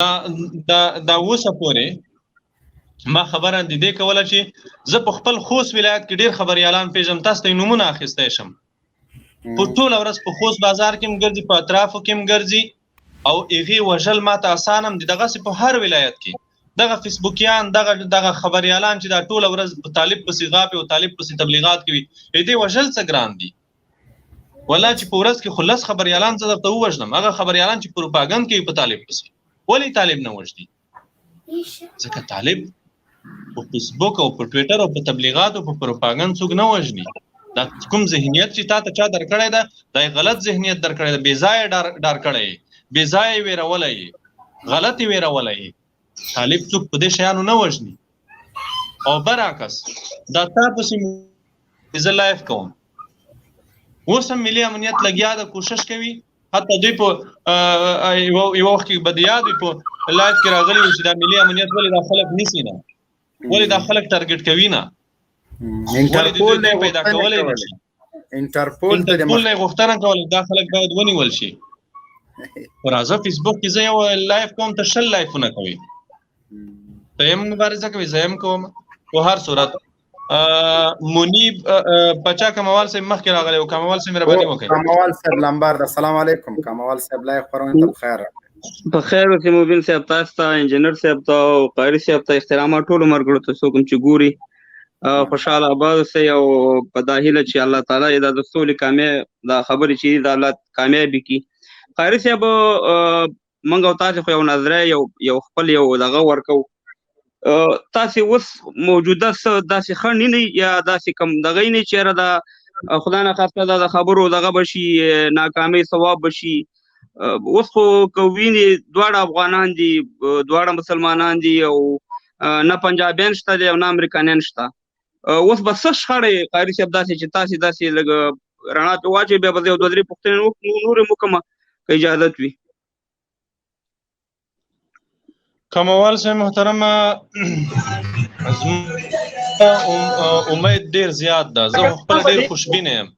دا اوسه پورې ما خبره د دې کوله چې زه په خپل خوست ولایت کې ډېر خبریالان پیژنم، تاسو ته نومونه اخیستی شم. په ټوله ورځ په خوست بازار کې هم ګرځي، په اطرافو کې هم ګرځي او هغې وژل ماته اسان هم دي. دغسې په هر ولایت کې دغه فیسبوکیان دغه خبریالان چې دا ټوله ورځ په طالب پسې غاپي او طالب پسې تبلیغات کوي، دې وژل څه ګران دي. والله چې په ورځ کې خو لس خبریالان زه درته ووژنم، هغه خبریالان چې پروپاګند کوي په طالب پسې، ولې طالب نه وژني؟ ځکه طالب په فیسبوک او په ټویټر او په تبلیغات او په پروپاګند څوک نه وژني. دا کوم ذهنیت چې تا ته چا درکړی ده، دا غلط ذهنیت درکړی ده، بې ځایه ډار کړی یې، بې ځایه یې ویرولی یې، غلط یې ویرولی یې. طالب څوک په دې شیانو نه وژني. او برعکس دا تا پسې زه لایف کوم، اوس هم ملي امنیت لګیا ده، کوشش کوي. حتی دوی په یو وخت کې به د یاد وي په لایف کې راغلي وو چې دا ملي امنیت ولې دا خلک نیسي نه، ولې دا خلک ټارګټ کوي نه، انټرپول ولې پیدا کولی نه شي. انټرپول نه یې غوښتنه کوله دا خلک باید ونیول شي. خو راځه فیسبوک کې زه یو لایف کوم، ته 100 لایفونه کوي، ته هم مبارزه کوي، زه هم کوم. په هر صورت منیب بچا کموال صاحب مخکې راغلی و، کموال صاحب مهرباني وکړئ. کموال صاحب لمبر ده. السلام علیکم کموال صاحب، لایف خپرونې ته بخیر راغلی. بخیر اوسې مبین صاحب، تاسو ته انجینر صاحب ته او قاري صاحب ته احترامات، ټولو ملګرو ته څوک هم چې ګوري خوشحاله آباد اوسئ او په دا هیله چې الله تعالی یې دا د سولې کامیاب دا خبرې چې دا الله کامیابې کړي. قاري صاحب موږ او تاسو خو یو نظریه یو خپل یو دغه ورکو، تاسو اوس موجوده څه داسې خنډ نه یا داسې کم دغه نه چیرې دا خدای نه خاصه دا د خبرو دغه بشي ناکامي ثواب بشي. اوس خو کووینې دواړه افغانان دي، دواړه مسلمانان دي او نه پنجابیان شته دي او نه امریکایان شته. اوس به څه شخړې قاري صاحب داسې چې تاسې داسې لږ رڼا پرې واچوئ، بیا به زه یو دوه درې پوښتنې نورې وکړم که اجازت وي. کموال صاحب محترمه، امید ډیر زیات ده، زه خپل ډیر خوشبینه یم،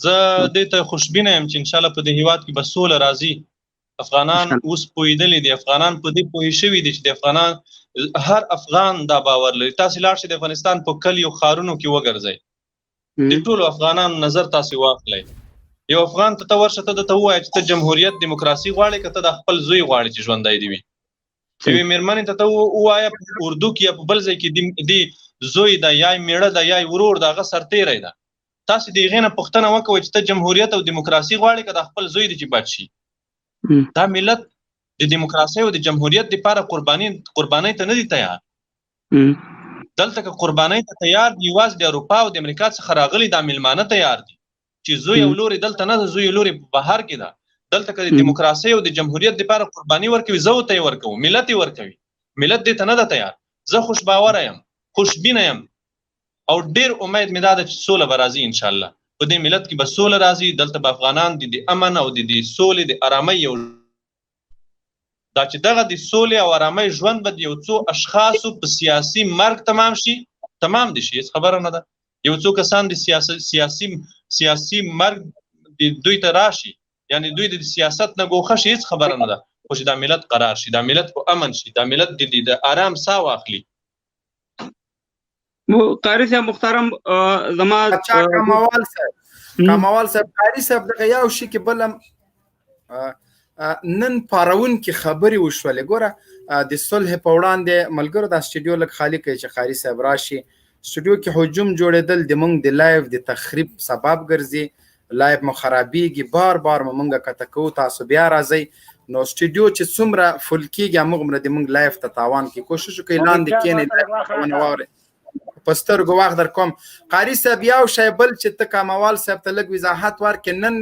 زه دې ته خوشبینه یم چې انشاءالله په دې هیواد کې به سوله راځي. افغانان اوس پوهېدلي دي، افغانان په دې پوهې شوي دي چې د افغانان هر افغان دا باور لري. تاسې لاړ شئ د افغانستان په کلیو ښارونو کې وګرځئ، د ټولو افغانانو نظر تاسې واخلئ. یو افغان ته ورشه، ته درته ووایه چې ته جمهوریت دیموکراسي غواړې که ته د خپل زوی غواړې چې ژوندی دې وي. یوې مېرمنې ته ووایه په اردو کې یا په بل ځای کې د زوی ده یا میړه ده یا ورور ده، هغه سرتیری ده. تاسې د هغې نه پوښتنه وکوئ چې ته جمهوریت او دیموکراسي غواړې که د خپل زوی دی چې بد شي. دا ملت د دیموکراسۍ او د جمهوریت دپاره قربانۍ ته نه دي تیار. دلته که قربانۍ ته تیار دي، یوازې د اروپا او د امریکا څخه راغلي دا میلمانه تیار دي چې زوی او لورې دلته نه ده، زوی او لورې په بهر کې ده. دلته که د دیموکراسۍ او د جمهوریت دپاره قرباني ورکوي، زه ورته یې ورکوم، ملت یې ورکوي. ملت دې ته نه ده تیار. زه خوشباوره یم، خوشبینه یم او ډېر امید مې دا ده چې سوله به راځي انشاءالله. په دې ملت کې به سوله راځي، دلته به افغانان د امن او د سولې د ارامۍ یو دا چې دغه د سولې او ارامۍ ژوند به د یو څو اشخاصو په سیاسي مرګ تمام شي، تمام دي شي، هېڅ خبره نه ده. یو څو کسان د سیاسي مرګ دوی ته راشي، یعنی دوی د سیاست نه ګوښه شي، هېڅ خبره نه ده. خو چې دا ملت قرار شي، دا ملت په امن شي، دا ملت د ارام ساه واخلي. قاري صاحب محترم، زما کموال صاحب قاري صاحب دغه یو شي کې بل نن پارونکې خبرې وشولې. ګوره د صلح په وړاندې ملګرو دا سټوډیو لږ خالي کوي چې قاري صاحب راشي. سټوډیو کې هجوم جوړېدل د موږ د لایف د تخریب سبب ګرځي، لایف مو خرابېږي، بار بار مو موږ کته کوو، تاسو بیا راځئ. نو سټوډیو چې څومره فل کېږي همغومره د موږ لایف ته تاوان کوي. کوشش وکړئ لاندې کښېنئ ونه واورئ، په سترګو وخت در کوم. قاري صاحب یو شی بل چې ته کموال صاحب ته لږ وضاحت ورکړې. نن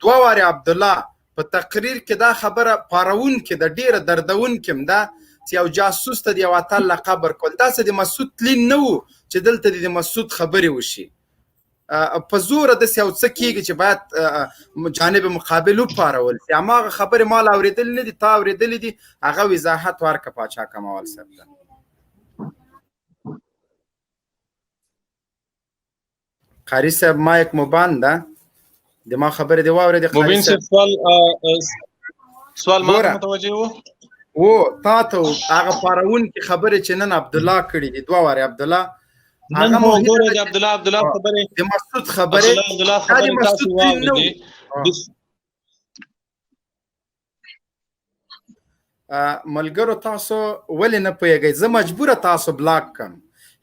2 وارې عبدالله په تقریر کې دا خبره پارونکې ده، ډېره دردونکې هم ده چې یو جاسوس ته د یو اتل لقب ورکول. داسې د مسعود تلین نه و چې دلته د مسعود خبرې وشي. په زوره داسې یو څه کېږي چې باید جانب مقابل وپارول شي. هماغه خبرې ما لا اورېدلې نه دي، تا اورېدلې دي، هغه وضاحت ورکړه پاچا کموال صاحب ته. قاري صاحب مایک مو بند ده، د ما خبرې دې واورېدې. مبین صاحب سوال ما متوجه و. و تا ته هغه پارون کې خبره چې نن عبد الله کړي دي دوه واره عبد الله نن مو ګوره د عبد الله خبره د مسعود خبره عبد الله خبره تاسو واورئ ملګرو تاسو ولې نه پوهیږئ زه مجبوره تاسو بلاک کم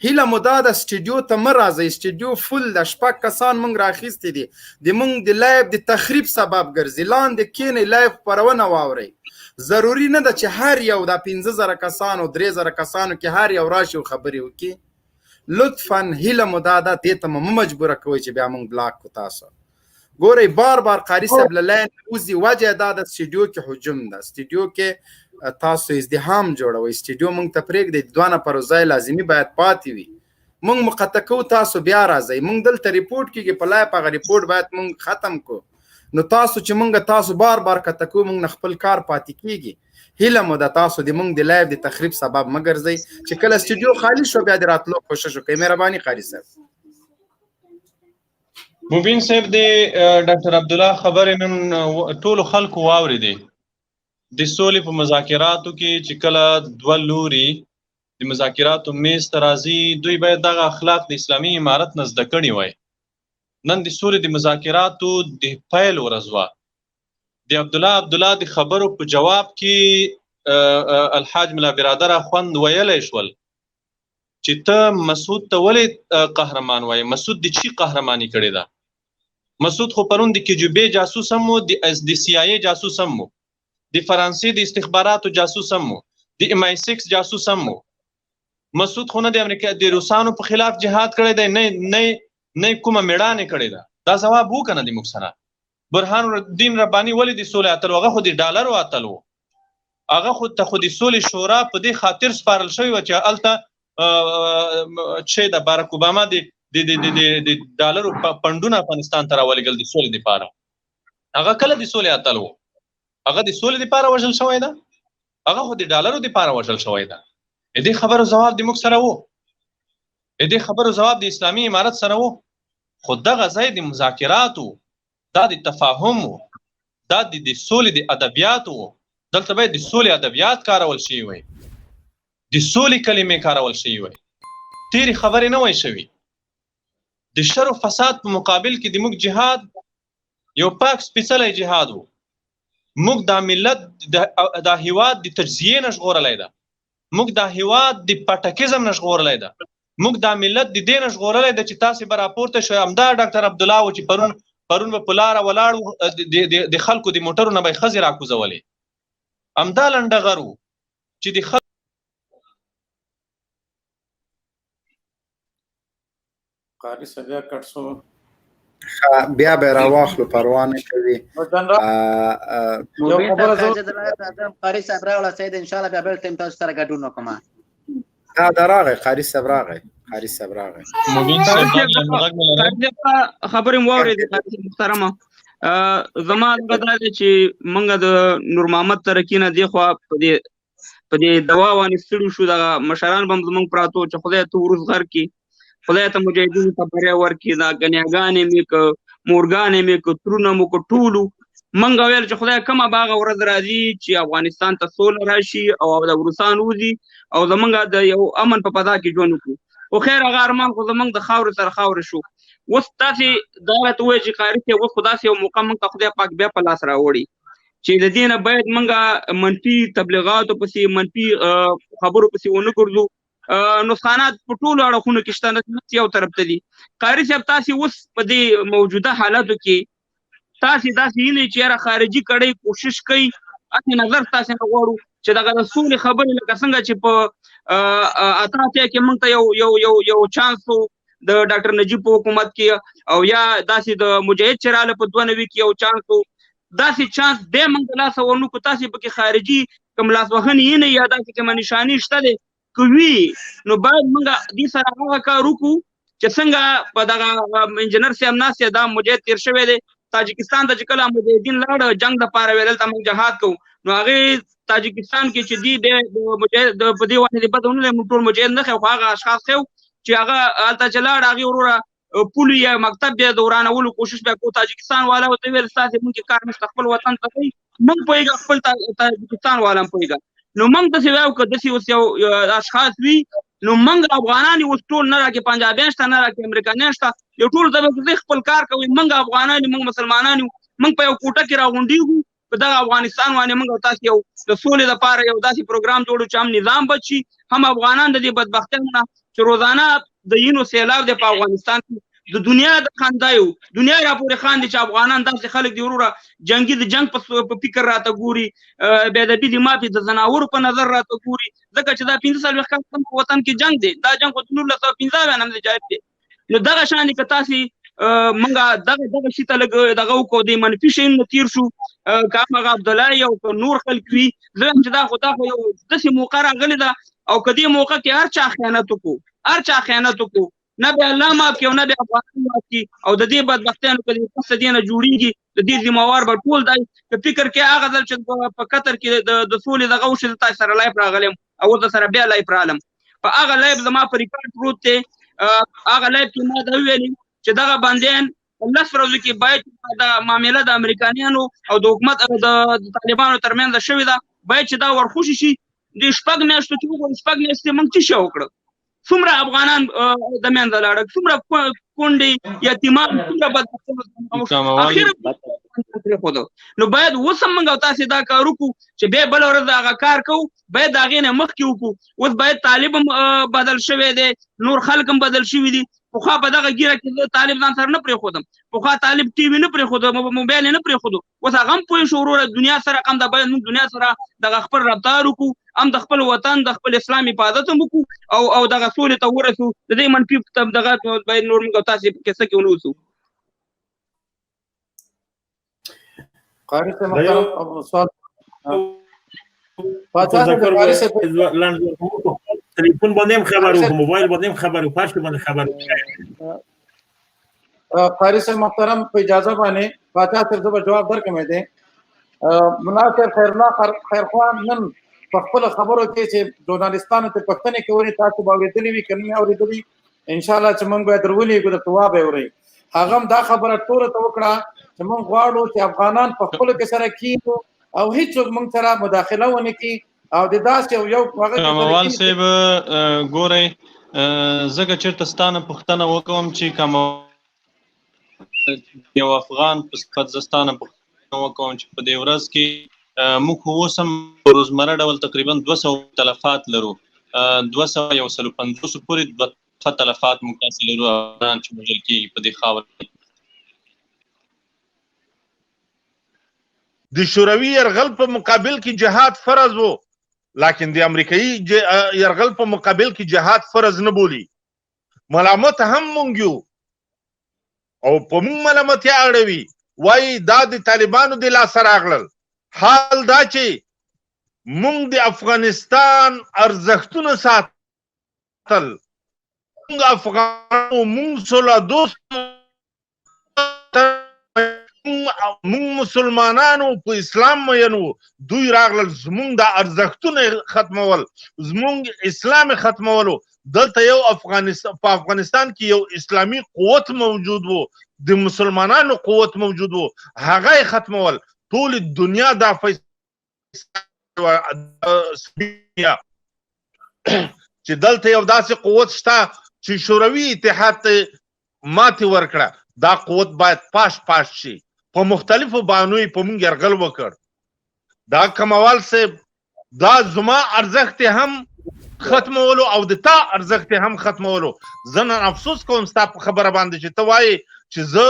هیله مو دا د سټوډیو ته مه راځئ سټوډیو فل د 6 کسان موږ راخیستي دي د موږ د لایف د تخریب سبب ګرځي لاندې کښېنئ لایف خپرونه واورئ ضروري نه ده چې هر یو د 15000 کسانو 3000 کسانو کې هر یو راشي او خبرې وکړي لطفا هیله مو دا ده دې ته مو مه مجبوره کوئ چې بیا موږ بلاک کړو تاسو ګورئ بار قاري صاحب له لاین وځي وجه دا د سټوډیو کې هجوم ده سټوډیو کې تاسو ازدحام جوړوي سټوډیو موږ ته پرېږدئ دوه نفرو ځای لازمي باید پاتې وي موږ مقطع کوو تاسو بیا راځئ موږ دلته ریپورټ کېږي په لایف هغه ریپورټ باید موږ ختم کړو نو تاسو چې موږ تاسو بار قطع کوو موږ نه خپل کار پاتې کېږي هیله مو د تاسو د موږ د لایف د تخریب سبب مه ګرځئ چې کله سټوډیو خالي شو بیا د راتلو کوشش وکړئ مهرباني قاري صاحب مبین صاحب د ډاکټر عبد الله خبرې نن ټولو خلکو واورېدې د سولې په مذاکراتو کې چې کله دوه لوري د مذاکراتو میز ته راځي دوی باید دغه اخلاق د اسلامي امارت نه زده کړي وای نن د سولې د مذاکراتو د پیل ورځ وه د عبد الله د خبرو په جواب کې الحاج ملا برادر خوند ویلی شول چې ته مسعود ته ولې قهرمان وایې مسعود د چی قهرماني کړې ده مسعود خو پرون د KGB جاسوس هم و د CIA جاسوس هم و د فرانسې د استخباراتو جاسوس هم و د MI6 جاسوس هم و مسعود خو نه د امریکا د روسانو په خلاف جهاد کړی دی نه کومه میړانې کړې ده دا ځواب وکنه د موږ سره برهان الدین رباني ولې د سولې اتل هغه خو د ډالرو اتل و هغه خو ته خو د سولې شورا په دې خاطر سپارل شوی و چې هلته چې د باراک اوباما د ډالرو پندونه افغانستان ته راولېږل د سولې دپاره هغه کله د سولې اتل و هغه د سولې دپاره وژل شوی ده هغه خو د ډالرو دپاره وژل شوی ده دې خبرو جواب د موږ سره و دې خبرو جواب د اسلامي امارت سره و خو دغه ځای د مذاکراتو دا د تفاهم دا د سولې د ادبیاتو دلته باید د سولې ادبیات کارول شوي وي د سولې کلمې کارول شوي وي تیرې خبرې نه وای شوي د شر و فساد په مقابل کې د موږ جهاد یو پاک سپېڅلی جهاد و موږ دا ملت دا هیواد د تجزیې نه ژغورلی ده موږ دا هیواد د پټکیزم نه ژغورلی ده موږ دا ملت د دې نه ژغورلی ده چې تاسې به راپورته شوی همدا ډاکټر عبدالله و چې پرون به په لاره ولاړ و د خلکو د موټرو نه به یې ښځې راکوزولې همدا لنډغر و چې د خلکو قاری صاحب بیا کټ شو بیا به راواخلو پروا نه کوي قاری صاحب راغله سید ان شاء الله بیا بل ټیم تاسو سره ګډون وکړم دا راغی قاری صاحب راغی مبین صاحب خبرې مو واورېدې محترمه زما دا دی چې موږ د نور محمد ترکي نه دی خوا په دې دوا باندې ستړي شو دغه مشران به هم زموږ پراته وو چې خدای ته وروز غر کړي خدای ته مجاهدینو ته بری ورکړي دا ګنیاګانې مې که مورګانې مې که ترونه مو که ټولو موږ ویل چې خدای کومه به هغه ورځ راځي چې افغانستان ته سوله راشي او د روسان وځي او زموږ د یو امن په فضا کې ژوند وکړو خو خیر هغه ارمان خو زموږ د خاورې سره خاورې شو اوس تاسې دا راته ووایي چې قاري صاحب اوس خو داسې یو موقع موږ ته خدای پاک بیا په لاس راوړي چې د دې نه باید موږ منفي تبلیغاتو پسې منفي خبرو پسې ونه ګرځو نسخانات په ټولو اړخونو کې شته یو طرف ته دي قاري صاحب تاسې اوس په دې موجوده حالاتو کې تاسې داسې نه چې یاره خارجي کړی کوشش کوي هسې نظر تاسې نه غواړو چې دغه د سولې خبرې لکه څنګه چې په اتیا کې موږ ته یو چانس و د ډاکټر نجیب په حکومت کې او یا داسې د مجاهد چې راله په 92 کې یو چانس و داسې چانس دی موږ د لاسه ورنکړو تاسې پکې خارجي کوم لاسوهنې یې نه یا داسې کومه نشانې شته دی که وي نو باید موږ دې سره هغه کار وکړو چې څنګه په دغه انجینر صاحب ناست دا مجاهد تېر شوی دی تاجکستان ته چې کله مجاهدین لاړ جنګ دپاره ویل دلته موږ جهاد کوو نو هغې تاجکستان کې چې دی د مجاهد په دې وخت کې بد ونه موږ ټول مجاهد نه خو هغه اشخاص خو چې هغه هلته چې لاړ هغې وروره پول یا مکتب بیا د ورانولو کوشش بیا کوو تاجکستان والا ورته ویل ستاسې موږ کار نشته خپل وطن ته کوئ موږ پوهېږه خپل تاجکستان والا هم پوهېږه نو موږ داسې وایو که داسې اوس یو اشخاص وي نو موږ افغانان اوس ټول نه راکې پنجابیان شته نه راکې امریکایان شته یو ټول ته خپل کار کوي موږ افغانان موږ مسلمانان یو موږ په یو کوټه کې راغونډېږو په دغه افغانستان باندې موږ تاسو یو د سولې لپاره یو داسې پروګرام جوړو چې هم نظام بچي هم افغانان د دې بدبختیو نه چې روزانه د یینو سیلاب دی په افغانستان کې د دنیا د خاندایو دنیا را پورې خاندي چې افغانان داسې خلک دی وروره جنگي د جنگ په فکر راته ګوري بې ادبي د مافي د زناورو په نظر راته ګوري ځکه چې دا 15 کال په وطن کې جنگ دی دا جنگ خو 1915 نه جاري دی نو دغه شان دي که تاسې موږ دغه شي ته لږ دغه وکړو د منفي شیانو تیر شو که هغه عبدالله او نور خلک وي زه چې دا خو یو داسې موقع راغلې ده او که دې موقع کې هر چا خیانت وکړو نه به الله معاف کړي او نه به افغانان معاف کړي او د دې بدبختیانو که د پس دې نه جوړېږي د دې ذمهوار به ټول دی که فکر کې هغه ځل چې په قطر کې د سولې دغه وشي زه تاسو سره لایف راغلی یم او اوس سره بیا لایف رالم په هغه لایف زما په ریکارډ پروت دی هغه لایف کې ما دا ویلي چې دغه بندیان په 10 ورځو کې باید د معامله د امریکایانو او د حکومت د طالبانو ترمنځ شوې ده باید چې دا ورخوشي شي د شپږ میاشتو چې وګورو شپږ میاشتې موږ څه شی وکړه څومره افغانان د منځه لاړل څومره کونډې یتیمان څومره بدبختیو نو باید اوس هم موږ تاسې دا کار وکړو چې بیا بله ورځ هغه کار کوو باید د هغې نه مخکې وکړو اوس باید طالب هم بدل شوی دی نور خلک هم بدل شوي دي پخوا په دغه ګیره کې زه طالب ځان سره نه پرېښودم پخوا طالب ټي وي نه پرېښودو موبایل یې نه پرېښودو اوس هغه هم پوه شو وروره دنیا سره کم ده باید موږ دنیا سره دغه خپل رفتار وکړو هم د خپل وطن د خپل اسلام حفاظت هم وکړو او دغه سولې ته ورسو د دې منفي دغه باید نور موږ تاسې کیسه کې ونه اوسو قاری صاحب محترم سوال پاچا قاری صاحب تلیفون باندې هم خبرو په موبایل باندې هم خبرو پښتو باندې خبرو قاری صاحب محترم په اجازه باندې پاچا صاحب ته جواب درکمه دي مناصر خیرخوان نن په خپل خبرو کې چې ژورنالستانو ته پښتنې کوي تاسو به اورېدلې وي کنه اورېدلې ان شاء الله چې موږ به درولې د تواب اوري هغه دا خبره ټول ته وکړه چې موږ غواړو چې افغانان په خپل کې سره کینو او هیڅ موږ سره مداخله ونه کړي او د داسې یو کموال صاحب ګورئ زه که چېرته ستانه پوښتنه وکړم چې یو افغان په صفت زه ستانه پوښتنه وکړم چې په دې ورځ کې موږ خو اوس هم په روزمره ډول تقریبا 200 تلفات لرو 250 پورې 2 تلفات موږ تاسې لرو افغانان چې وژل کېږي په دې خاوره کې د شوروي یرغل په مقابل کې جهاد فرض وو لکن د امریکایي یرغل په مقابل کې جهاد فرض نه بولی ملامت هم مونږ یو او په مونږ ملامتیا اړوي وایي دا د طالبانو د لاسه راغلل حال دا چې مونږ د افغانستان ارزښتونه ساتل مونږ افغانو مونږ سوله دوست مونږ مسلمانانو په اسلام مینو دوی راغلل زمونږ د ارزښتونه ختمول زمونږ اسلام ختمولو دلته یو په افغانستان کې یو اسلامي قوت موجود وو د مسلمانانو قوت موجود وو هغه یې ختمول ټول دنیا دا فیصله چې دلته یو داسې قوت شته چې شوروي اتحاد ته ماتې ورکړه دا قوت باید پاش شي په مختلفو بانوي په موږ یرغل وکړ دا کموال صاحب دا زما ارزښت هم ختمولو او د تا ارزښت هم ختمولو زه نن افسوس کوم ستا په خبره باندې چې ته وایې چې زه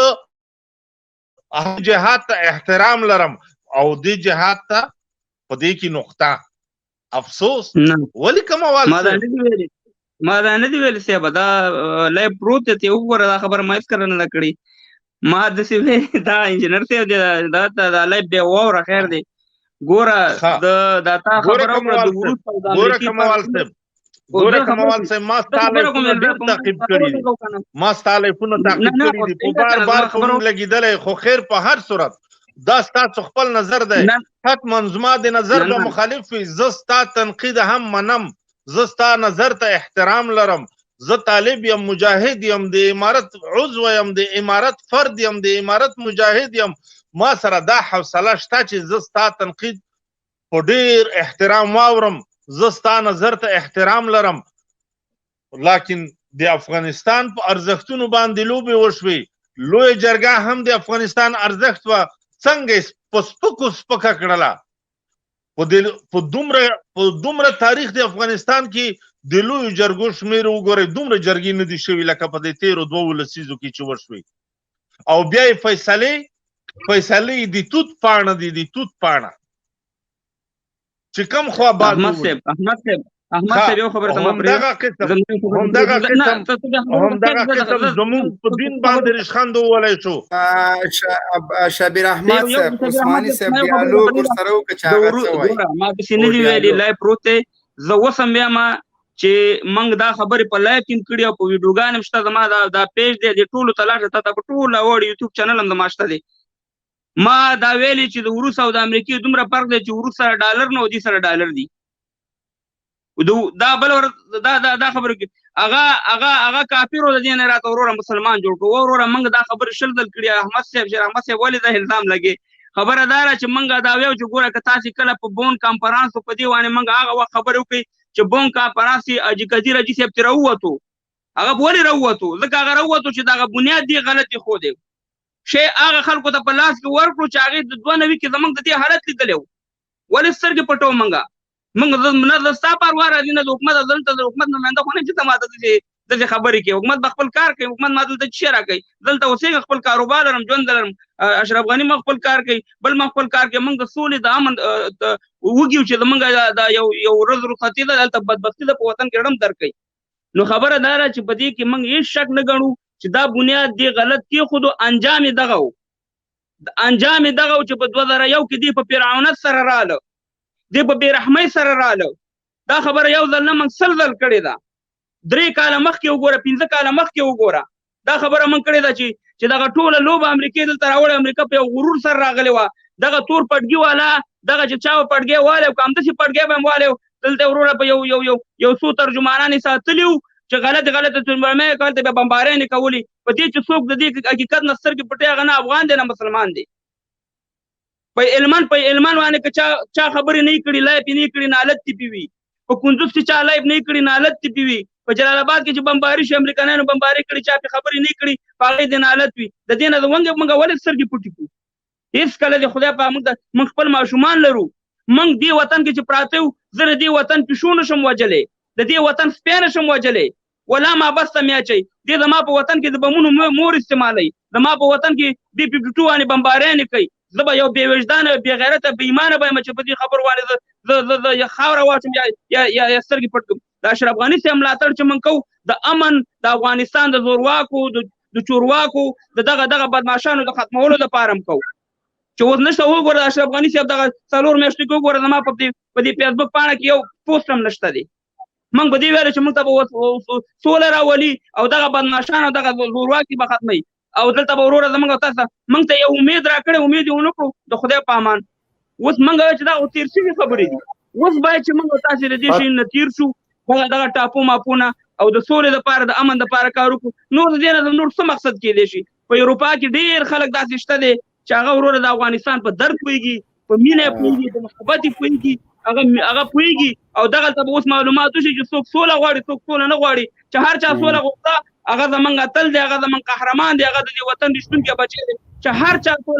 جهاد ته احترام لرم او دې جهاد ته په دې کې نقطه افسوس ولې کموال ما دا نه دی ویلي صاحب دا لایف پروت دی وګوره دا خبره ما هېڅکله نه ده کړې ما داسې دا انجینر صاحب دا لایف دی واوره خیر دی ګوره دا تا خبره ګوره کموال صاحب ما ستا لایفونه ډېر تعقیب کړي دي ما ستا لایفونه تعقیب کړي دي په بار بار په موږ لګېدلی خو خیر په هر صورت دا ستاسو خپل نظر دی حتما زما د نظر به مخالف وي زه ستا تنقید هم منم زه ستا نظر ته احترام لرم زه طالب یم مجاهد یم د امارت عضو یم د امارت فرد یم د امارت مجاهد یم ما سره دا حوصله شته چې زه ستا تنقید په ډیر احترام واورم، زه ستا نظر ته احترام لرم، لکن د افغانستان په ارزښتونو باندې لوبې وشوې. لویه جرګه هم د افغانستان ارزښت وه، څنګه په سپکو سپکه کړله. په دومره تاریخ د افغانستان کې د لویو جرګو شمېر وګورئ، دومره جرګې نه دي شوي لکه په دې تېرو 2 لسیزو کې چې وشوې. او بیا یې فیصلې د توت پاڼه دي، د توت پاڼه چې کوم خوا باد احمد صاحب یو خبره ته همدغه قسم زموږ په دین باندې رشخند وولی شو. شبیر احمد صاحب، عثماني صاحب ډیالوګ ورسره وکړه چې هغه څه وایي. ما داسې نه دي ویلي، لایو پروت دی. زه اوس هم وایم چې موږ دا خبرې په لایو کې هم کړي او په ویډیوګان هم شته. زما دا پیج دی، د ټولو ته لاړ شه، ته په ټوله وړ یوټیوب چینل هم زما شته دی. ما دا ویلي چې د روس او د امریکې دومره فرق دی چې روس سره ډالر نه او دې سره ډالر دي. دا بل دا خبره کې هغه کافر و د دې نه راته وروره مسلمان جوړ کړو. وروره موږ دا خبره شل ځل کړي. احمد صاحب ولې دا الزام لګي؟ خبره دا ده چې موږ دا ویو چې ګوره که تاسې کله په بون کانفرانس په دې باندې موږ هغه وخت خبرې وکړئ چې بون کانفرانس کې قدیر حاجي صاحب ترې راووتو. هغه ولې راووتو؟ ځکه هغه راووتو چې دغه بنیاد دې غلط ایښودی شی هغه خلکو ته په لاس کې ورکړو چې هغې د 2 کې زموږ د دې حالت لیدلی و. ولې سترګې پټو موږ نه د ستا پروا راځي نه د حکومت. دلته د حکومت نماینده خو نه چې ته ماته داسې خبرې کوي. حکومت به خپل کار کوي، حکومت ما دلته څه راکوي؟ دلته اوسېږه، خپل کاروبار لرم، ژوند لرم. اشرف غني ما خپل کار کوي، بل ما خپل کار کوي. موږ د سولې د امن وږي چې زموږ دا یو ورځ رخصتي ده، دلته بدبختي ده په وطن کې ړم درکوي. نو خبره دا ده چې په دې کې موږ هېڅ شک نه ګڼو چې دا بنیاد دې غلط کېښودو. انجام یې دغه و، انجام یې دغه و چې په 2001 کې دې په فرعونت سره راله، دې په بېرحمۍ سره راله. دا خبره یو ځل نه موږ 100 ځل کړې ده. 3 کاله مخکې وګوره، 15 کاله مخکې وګوره، دا خبره موږ کړې ده چې دغه ټوله لوبه امریکې دلته راوړې. امریکا په یو غرور سره راغلې وه. دغه تور پټګي والا، دغه چې چا پټګی والی که همداسې پټګی به هم والی، دلته وروره په یو څو ترجمانان یې ساتلي وو چې غلطې ترجمې یې کول، ته بیا بمباریانې کولې. په دې چې څوک د دې حقیقت نه سترګې پټوي، هغه نه افغان دی نه مسلمان دی. په علمان باندې که چا خبرې نه کړي، لایف یې نه کړي، نالت تپې وي. په کندوز کې چا لایف نه کړي، نالت تپې وي. په جلال آباد کې چې بمباري شي، امریکایانو بمباري کړي، چا پې خبرې نه کړي، په هغې دې نالت وي. د دې نه موږ ولې سترګې پټې کړو؟ هېڅکله د خدای په موږ خپل ماشومان لرو. موږ دې وطن کې چې پراته یو، زه د دې وطن پیشو نه شم وجلی، د دې وطن سپی نه شم وجلی. ولا ما بسته میاچئ. دې زما په وطن کې د بمونو مور استعمالوي، زما په وطن کې دې 52 باندې بمباریانې کوي. زه به یو بې وجدانه، بې غیرته، بې ایمانه به یم چې په دې خبرو باندې زه خاوره واچوم یا سترګې پټ کړم. د اشرف غني صاحب ملاتړ چې موږ کوو، د امن، د افغانستان د زورواکو، د چورواکو، دغه بدماشانو د ختمولو دپاره هم کوو. چې اوس نشته. وګوره د اشرف غني صاحب دغه 4 میاشتې کې وګوره زما په دې فیسبوک پاڼه کې یو پوسټ هم نشته دی. موږ به دې ویل چې موږ ته به سوله راولي او دغه بدماشان او دغه زورواکي به ختموي. او دلته به وروره زموږ تاسو موږ ته یو امید راکړی، امید یې ونه کړو. د خدای په امان اوس موږ وایو چې دا خو تېر شوي خبرې دي. اوس باید چې موږ تاسې د دې شي نه تېر شو، دغه ټاپو ماپونه او د سولې دپاره، د امن دپاره کار وکړو. نور د دې نه نور څه مقصد کېدی شي؟ په اروپا کې ډېر خلک داسې شته دی چې هغه وروره د افغانستان په درد پوهېږي، په مینه یې پوهېږي، په محبت یې پوهېږي، هغه پوهېږي. او دغلته به اوس معلومات وشي چې څوک سوله غواړي، څوک سوله نه غواړي. چې هر چا سوله غوښته، هغه زموږ اتل دی، هغه زموږ قهرمان دی، هغه د دې وطن رښتونکی بچی دی. چې هر چا